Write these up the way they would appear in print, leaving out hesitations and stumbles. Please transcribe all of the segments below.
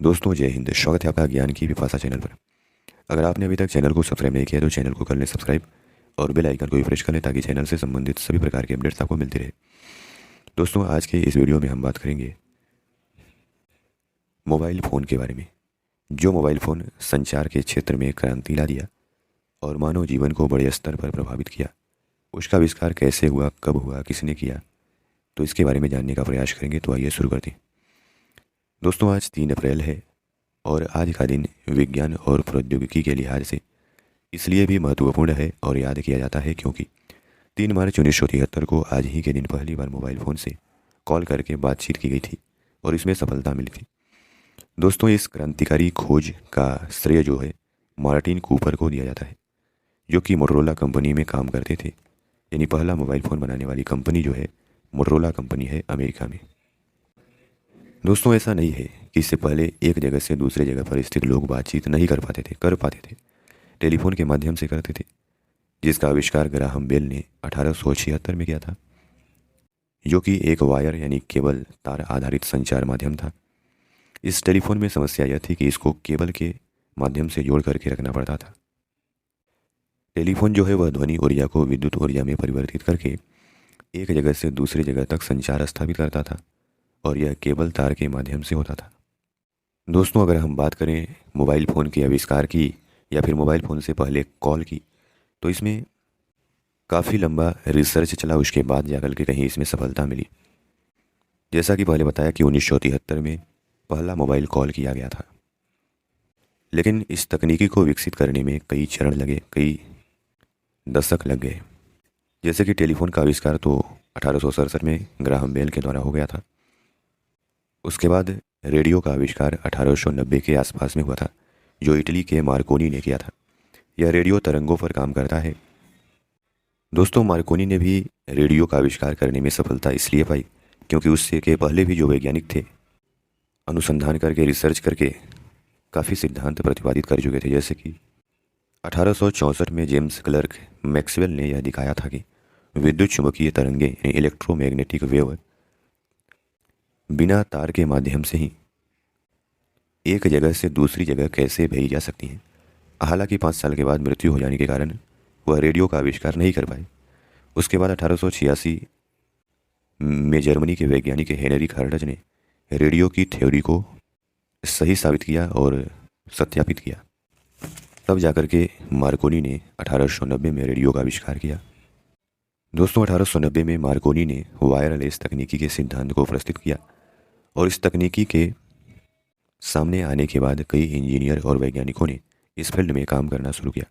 दोस्तों जय हिंद। स्वागत है आपका ज्ञान की विपाशा चैनल पर। अगर आपने अभी तक चैनल को सब्सक्राइब नहीं किया तो चैनल को कर लें सब्सक्राइब और बेल आइकन को भी प्रेस कर लें ताकि चैनल से संबंधित सभी प्रकार के अपडेट्स आपको मिलती रहे। दोस्तों आज के इस वीडियो में हम बात करेंगे मोबाइल फ़ोन के बारे में। जो मोबाइल फ़ोन संचार के क्षेत्र में क्रांति ला दिया और मानव जीवन को बड़े स्तर पर प्रभावित किया, उसका आविष्कार कैसे हुआ, कब हुआ, किसने किया, तो इसके बारे में जानने का प्रयास करेंगे। तो आइए शुरू करते हैं। दोस्तों आज 3 अप्रैल है और आज का दिन विज्ञान और प्रौद्योगिकी के लिहाज से इसलिए भी महत्वपूर्ण है और याद किया जाता है क्योंकि 3 मार्च 1973 को आज ही के दिन पहली बार मोबाइल फ़ोन से कॉल करके बातचीत की गई थी और इसमें सफलता मिली थी। दोस्तों इस क्रांतिकारी खोज का श्रेय जो है मार्टिन कूपर को दिया जाता है, जो कि मोटरोला कंपनी में काम करते थे। यानी पहला मोबाइल फ़ोन बनाने वाली कंपनी जो है मोटरोला कंपनी है अमेरिका में। दोस्तों ऐसा नहीं है कि इससे पहले एक जगह से दूसरे जगह पर स्थित लोग बातचीत नहीं कर पाते थे। टेलीफोन के माध्यम से करते थे, जिसका आविष्कार ग्राहम बेल ने 1876 में किया था, जो कि एक वायर यानी केबल तार आधारित संचार माध्यम था। इस टेलीफोन में समस्या यह थी कि इसको केबल के माध्यम से जोड़ करके रखना पड़ता था। टेलीफोन जो है वह ध्वनि ऊर्जा को विद्युत ऊर्जा में परिवर्तित करके एक जगह से दूसरी जगह तक संचार स्थापित करता था और यह केबल तार के माध्यम से होता था। दोस्तों अगर हम बात करें मोबाइल फ़ोन के आविष्कार की या फिर मोबाइल फ़ोन से पहले कॉल की, तो इसमें काफ़ी लंबा रिसर्च चला, उसके बाद जाकर के कहीं इसमें सफलता मिली। जैसा कि पहले बताया कि 1973 में पहला मोबाइल कॉल किया गया था, लेकिन इस तकनीकी को विकसित करने में कई चरण लगे, कई दशक लग गए। जैसे कि टेलीफोन का आविष्कार तो 1867 में ग्राहम बेल के द्वारा हो गया था। उसके बाद रेडियो का आविष्कार 1890 के आसपास में हुआ था, जो इटली के मार्कोनी ने किया था। यह रेडियो तरंगों पर काम करता है। दोस्तों मार्कोनी ने भी रेडियो का आविष्कार करने में सफलता इसलिए पाई क्योंकि उससे के पहले भी जो वैज्ञानिक थे अनुसंधान करके रिसर्च करके काफ़ी सिद्धांत प्रतिपादित कर चुके थे। जैसे कि 1864 में जेम्स क्लर्क मैक्सवेल ने यह दिखाया था कि विद्युत चुंबकीय तरंगें यानी इलेक्ट्रोमैग्नेटिक वेव बिना तार के माध्यम से ही एक जगह से दूसरी जगह कैसे भेजी जा सकती हैं। हालांकि 5 साल के बाद मृत्यु हो जाने के कारण वह रेडियो का आविष्कार नहीं कर पाए। उसके बाद 1886 में जर्मनी के वैज्ञानिक हेनरिक हर्ट्ज ने रेडियो की थ्योरी को सही साबित किया और सत्यापित किया। तब जाकर के मार्कोनी ने 1890 में रेडियो का आविष्कार किया। दोस्तों 1890 में मार्कोनी ने वायरलेस तकनीकी के सिद्धांत को प्रस्तुत किया और इस तकनीकी के सामने आने के बाद कई इंजीनियर और वैज्ञानिकों ने इस फील्ड में काम करना शुरू किया।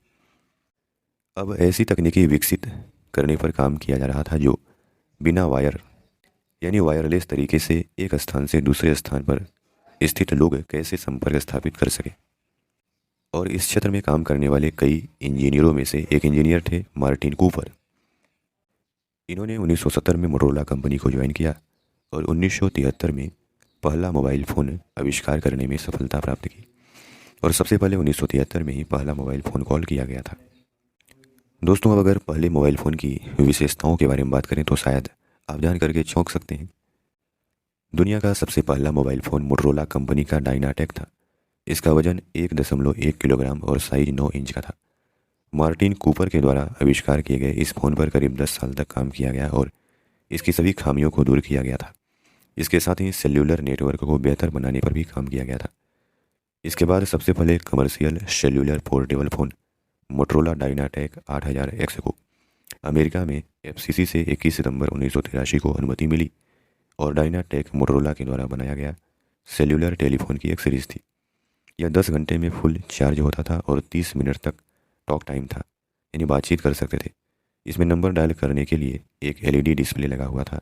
अब ऐसी तकनीकी विकसित करने पर काम किया जा रहा था जो बिना वायर यानी वायरलेस तरीके से एक स्थान से दूसरे स्थान पर स्थित लोग कैसे संपर्क स्थापित कर सके। और इस क्षेत्र में काम करने वाले कई इंजीनियरों में से एक इंजीनियर थे मार्टिन कूपर। इन्होंने 1970 में मोटरोला कंपनी को ज्वाइन किया और 1973 में पहला मोबाइल फ़ोन आविष्कार करने में सफलता प्राप्त की और सबसे पहले 1973 में ही पहला मोबाइल फ़ोन कॉल किया गया था। दोस्तों अब अगर पहले मोबाइल फ़ोन की विशेषताओं के बारे में बात करें तो शायद आप जान करके चौंक सकते हैं। दुनिया का सबसे पहला मोबाइल फ़ोन मोटरोला कंपनी का डायनाटेक था। इसका वजन 1.1 किलोग्राम और साइज 9 इंच का था। मार्टिन कूपर के द्वारा आविष्कार किए गए इस फ़ोन पर करीब 10 साल तक काम किया गया और इसकी सभी खामियों को दूर किया गया था। इसके साथ ही सेल्यूलर नेटवर्क को बेहतर बनाने पर भी काम किया गया था। इसके बाद सबसे पहले commercial cellular portable phone Motorola DynaTAC 8000X को अमेरिका में FCC से 21 सितंबर 1983 को अनुमति मिली और डायनाटेक मोटरोला के द्वारा बनाया गया सेल्यूलर टेलीफोन की एक सीरीज़ थी। यह 10 घंटे में फुल चार्ज होता था और 30 मिनट तक टॉक टाइम था, यानी बातचीत कर सकते थे। इसमें नंबर डायल करने के लिए एक LED डिस्प्ले लगा हुआ था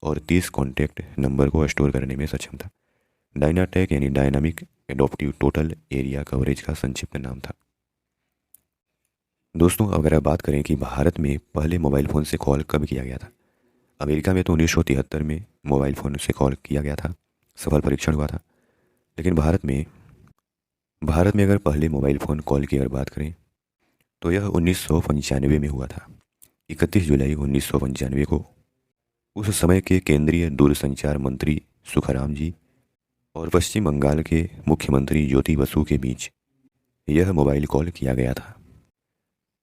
और 30 कॉन्टैक्ट नंबर को स्टोर करने में सक्षम था। डायनाटेक यानी dynamic adaptive total area coverage का संक्षिप्त नाम था। दोस्तों अगर आप बात करें कि भारत में पहले मोबाइल फ़ोन से कॉल कब किया गया था, अमेरिका में तो 1973 में मोबाइल फ़ोन से कॉल किया गया था, सफल परीक्षण हुआ था। लेकिन भारत में अगर पहले मोबाइल फ़ोन कॉल की अगर बात करें तो यह 1995 में हुआ था। 31 जुलाई 1995 को उस समय के केंद्रीय दूरसंचार मंत्री सुखराम जी और पश्चिम बंगाल के मुख्यमंत्री ज्योति बसु के बीच यह मोबाइल कॉल किया गया था।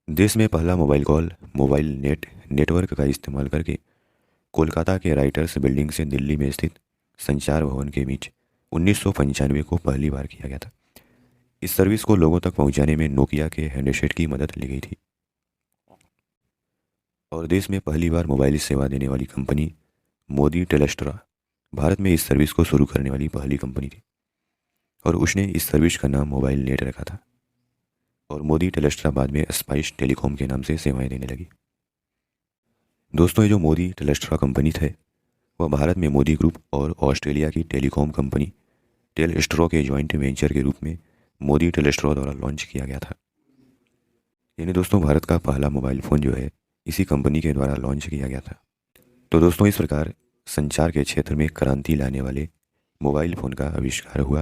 देश में पहला मोबाइल कॉल मोबाइल नेटवर्क का इस्तेमाल करके कोलकाता के राइटर्स बिल्डिंग से दिल्ली में स्थित संचार भवन के बीच 1995 को पहली बार किया गया था। इस सर्विस को लोगों तक पहुंचाने में नोकिया के हैंडसेट की मदद ली गई थी और देश में पहली बार मोबाइल सेवा देने वाली कंपनी मोदी टेलेस्ट्रा भारत में इस सर्विस को शुरू करने वाली पहली कंपनी थी और उसने इस सर्विस का नाम मोबाइल नेट रखा था और मोदी टेलेस्ट्रा बाद में स्पाइस टेलीकॉम के नाम से सेवाएं देने लगी। दोस्तों, ये जो मोदी टेलेस्ट्रा कंपनी थे वह भारत में मोदी ग्रुप और ऑस्ट्रेलिया की टेलीकॉम कंपनी टेलस्ट्रो के जॉइंट वेंचर के रूप में मोदी टेलेस्ट्रो द्वारा लॉन्च किया गया था। यानी दोस्तों, भारत का पहला मोबाइल फ़ोन जो है इसी कंपनी के द्वारा लॉन्च किया गया था। तो दोस्तों, इस प्रकार संचार के क्षेत्र में क्रांति लाने वाले मोबाइल फ़ोन का आविष्कार हुआ